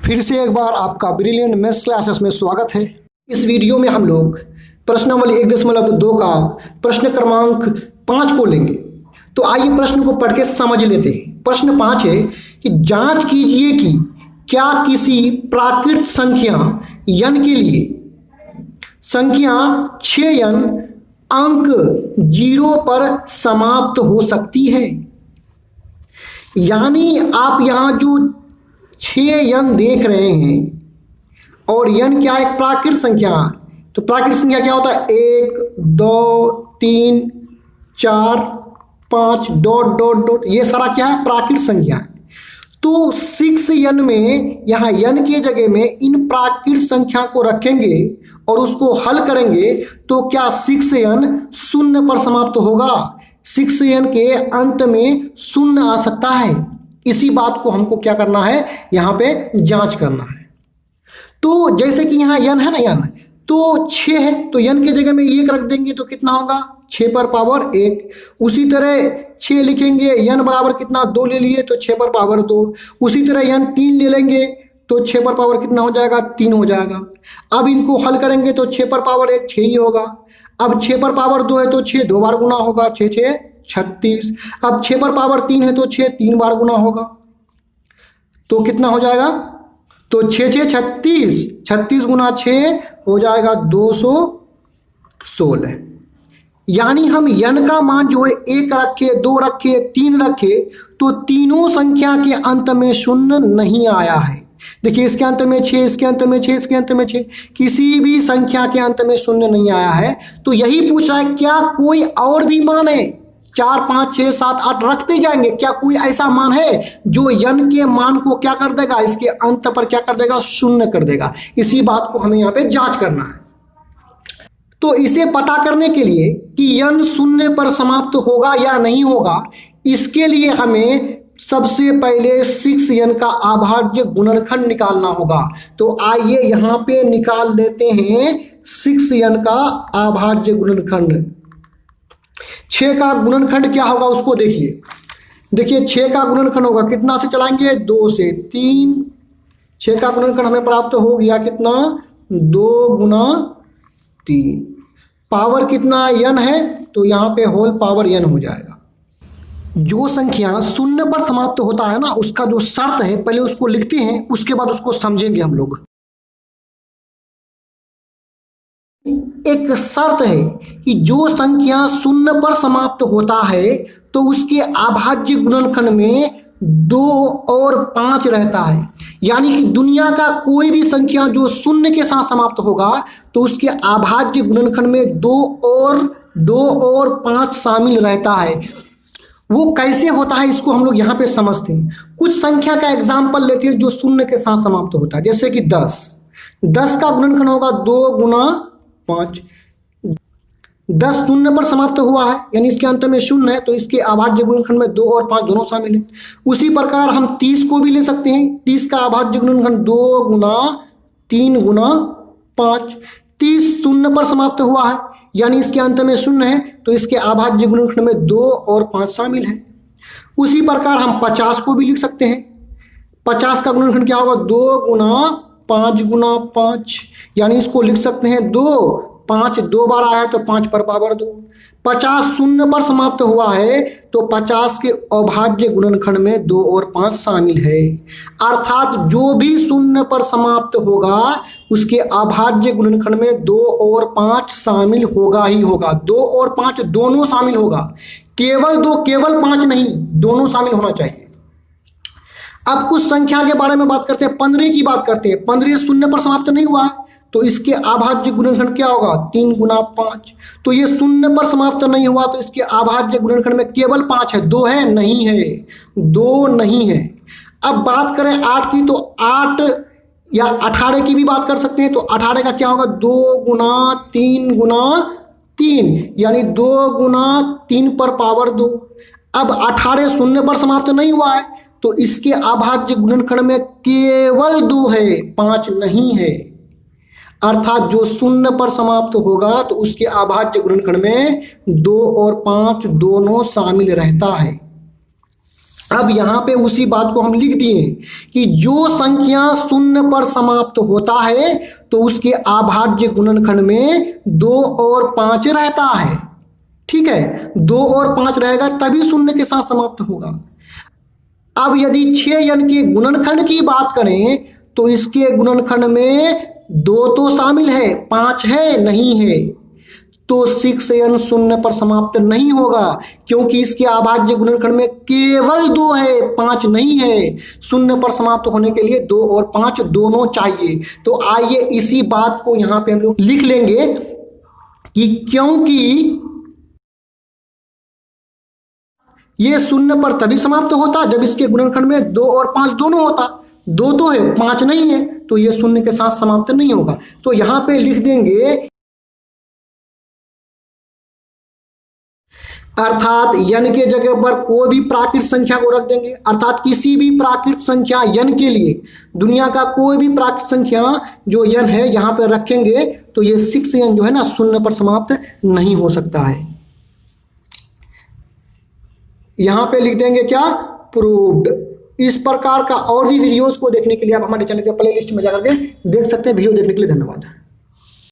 फिर से एक बार आपका ब्रिलियंट मैथ्स क्लासेस में स्वागत है। इस वीडियो में हम लोग प्रश्नावली 1.2 का प्रश्न क्रमांक 5 को लेंगे। तो आइए प्रश्न को पढ़ के समझ लेते हैं। प्रश्न 5 है कि जांच कीजिए कि क्या किसी प्राकृत संख्या n के लिए संख्या 6n अंक 0 पर समाप्त हो सकती है। यानी आप यहाँ जो 6n देख रहे हैं और n क्या है, प्राकृत संख्या। तो प्राकृत संख्या क्या होता है, 1 2 3 4 5 डॉट डॉट डॉट, ये सारा क्या है, प्राकृत संख्या है। तो 6n में यहाँ n के जगह में इन प्राकृत संख्या को रखेंगे और उसको हल करेंगे तो क्या 6n शून्य पर समाप्त होगा। 6n के अंत में शून्य आ सकता है। इसी बात को हमको क्या करना है, यहाँ पे जांच करना है। तो जैसे कि यहाँ n है ना, n तो 6 है तो n के जगह में 1 रख देंगे तो कितना होगा, 6 पर पावर 1। उसी तरह 6 लिखेंगे, n बराबर कितना 2 ले लिए तो 6 पर पावर 2। उसी तरह n 3 ले लेंगे तो 6 पर पावर कितना हो जाएगा, 3 हो जाएगा। अब इनको हल करेंगे तो 6 पर पावर 1 6 ही होगा। अब 6 पर पावर 2 है तो 6 2 बार गुना होगा, 6 6 36। अब 6 पर पावर 3 है तो 6 3 बार गुना होगा तो कितना हो जाएगा, तो 6 6 36, 36 गुना 6 हो जाएगा 216। यानी हम n का मान जो है 1 रखे, 2 रखे, 3 रखे तो तीनों संख्या के अंत में शून्य नहीं आया है। देखिए इसके अंत में 6, इसके अंत में 6, इसके अंत में 6, किसी भी संख्या के अंत में शून्य नहीं आया है। तो यही पूछ रहा है क्या कोई और भी मान है, 4 5 6 7 8 रखते जाएंगे, क्या कोई ऐसा मान है जो n के मान को क्या कर देगा, इसके अंत पर क्या कर देगा, शून्य कर देगा। इसी बात को हमें यहाँ पे जांच करना है। तो इसे पता करने के लिए कि n शून्य पर समाप्त होगा या नहीं होगा, इसके लिए हमें सबसे पहले 6n का अभाज्य गुणनखंड निकालना होगा। तो आइए यहाँ पे निकाल लेते हैं 6n का अभाज्य गुणनखंड। 6 का गुणनखंड क्या होगा उसको देखिए। देखिए 6 का गुणनखंड होगा, कितना से चलाएंगे, 2 से 3। 6 का गुणनखंड हमें प्राप्त हो गया कितना, 2 गुना 3। पावर कितना n है तो यहाँ पे होल पावर n हो जाएगा। जो संख्या शून्य पर समाप्त होता है ना, उसका जो शर्त है पहले उसको लिखते हैं, उसके बाद उसको समझेंगे हम लोग। एक शर्त है कि जो संख्या शून्य पर समाप्त होता है तो उसके अभाज्य गुणनखंड में 2 और 5 रहता है। यानी कि दुनिया का कोई भी संख्या जो शून्य के साथ समाप्त होगा तो उसके अभाज्य गुणनखंड में 2 और 5 शामिल रहता है। वो कैसे होता है इसको हम लोग यहाँ पे समझते हैं। कुछ संख्या का एग्जाम्पल लेते हैं जो शून्य के साथ समाप्त होता है, जैसे कि 10 का गुणनखंड होगा 2 गुना 5। 10 शून्य पर समाप्त हुआ है यानी इसके अंत में शून्य है तो इसके अभाज्य गुणनखंड में 2 और 5 दोनों शामिल हैं। उसी प्रकार हम 30 को भी ले सकते हैं। 30 का अभाज्य गुणनखंड 2 गुना 3 गुना 5। 30 शून्य पर समाप्त हुआ है यानी इसके अंत में शून्य है तो इसके अभाज्य गुणनखंड में 2 और 5 शामिल है। उसी प्रकार हम 50 को भी लिख सकते हैं। 50 का गुणनखंड क्या होगा, 2 गुना 5 गुना 5, यानी इसको लिख सकते हैं 2, 5 2 बार आया है तो 5 पर पावर 2। 50 शून्य पर समाप्त हुआ है तो 50 के अभाज्य गुणनखंड में 2 और 5 शामिल है। अर्थात जो भी शून्य पर समाप्त होगा उसके अभाज्य गुणनखंड में 2 और 5 शामिल होगा ही होगा। 2 और 5 दोनों शामिल होगा, केवल 2 केवल 5 नहीं, दोनों शामिल होना चाहिए। अब कुछ संख्या के बारे में बात करते हैं। 15 की बात करते हैं। 15 शून्य पर समाप्त नहीं हुआ है तो इसके अभाज्य गुणनखंड क्या होगा, 3 गुना 5। तो ये शून्य पर समाप्त नहीं हुआ तो इसके अभाज्य गुणनखंड में केवल 5 है, 2 है नहीं है, 2 नहीं है। अब बात करें 8 की तो 8 या 18 की भी बात कर सकते हैं। तो 18 का क्या होगा, 2 गुना 3 गुना 3, यानी 2 गुना 3 पर पावर 2। अब 18 शून्य पर समाप्त नहीं हुआ है तो इसके अभाज्य गुणनखंड में केवल 2 है, 5 नहीं है। अर्थात जो शून्य पर समाप्त होगा तो उसके अभाज्य गुणनखंड में 2 और 5 दोनों शामिल रहता है। अब यहाँ पे उसी बात को हम लिख दिए कि जो संख्या शून्य पर समाप्त होता है तो उसके अभाज्य गुणनखंड में 2 और 5 रहता है। ठीक है, 2 और 5 रहेगा तभी शून्य के साथ समाप्त होगा। अब यदि 6n के गुणनखंड की बात करें तो इसके गुणनखंड में 2 तो शामिल है, 5 है नहीं है, तो 6n शून्य पर समाप्त नहीं होगा क्योंकि इसके अभाज्य गुणनखंड में केवल 2 है, 5 नहीं है। शून्य पर समाप्त होने के लिए 2 और 5 दोनों चाहिए। तो आइए इसी बात को यहां पे हम लोग लिख लेंगे कि क्योंकि ये शून्य पर तभी समाप्त होता जब इसके गुणनखंड में 2 और 5 दोनों होता। 2 तो है, 5 नहीं है, तो ये शून्य के साथ समाप्त नहीं होगा। तो यहां पे लिख देंगे अर्थात n के जगह पर कोई भी प्राकृत संख्या को रख देंगे, अर्थात किसी भी प्राकृत संख्या n के लिए दुनिया का कोई भी प्राकृत संख्या जो n है यहां पर रखेंगे तो ये 6n जो है ना शून्य पर समाप्त नहीं हो सकता है। यहां पे लिख देंगे क्या, प्रूव्ड। इस प्रकार का और भी वीडियोस को देखने के लिए आप हमारे चैनल के प्लेलिस्ट में जाकर के देख सकते हैं। वीडियो देखने के लिए धन्यवाद।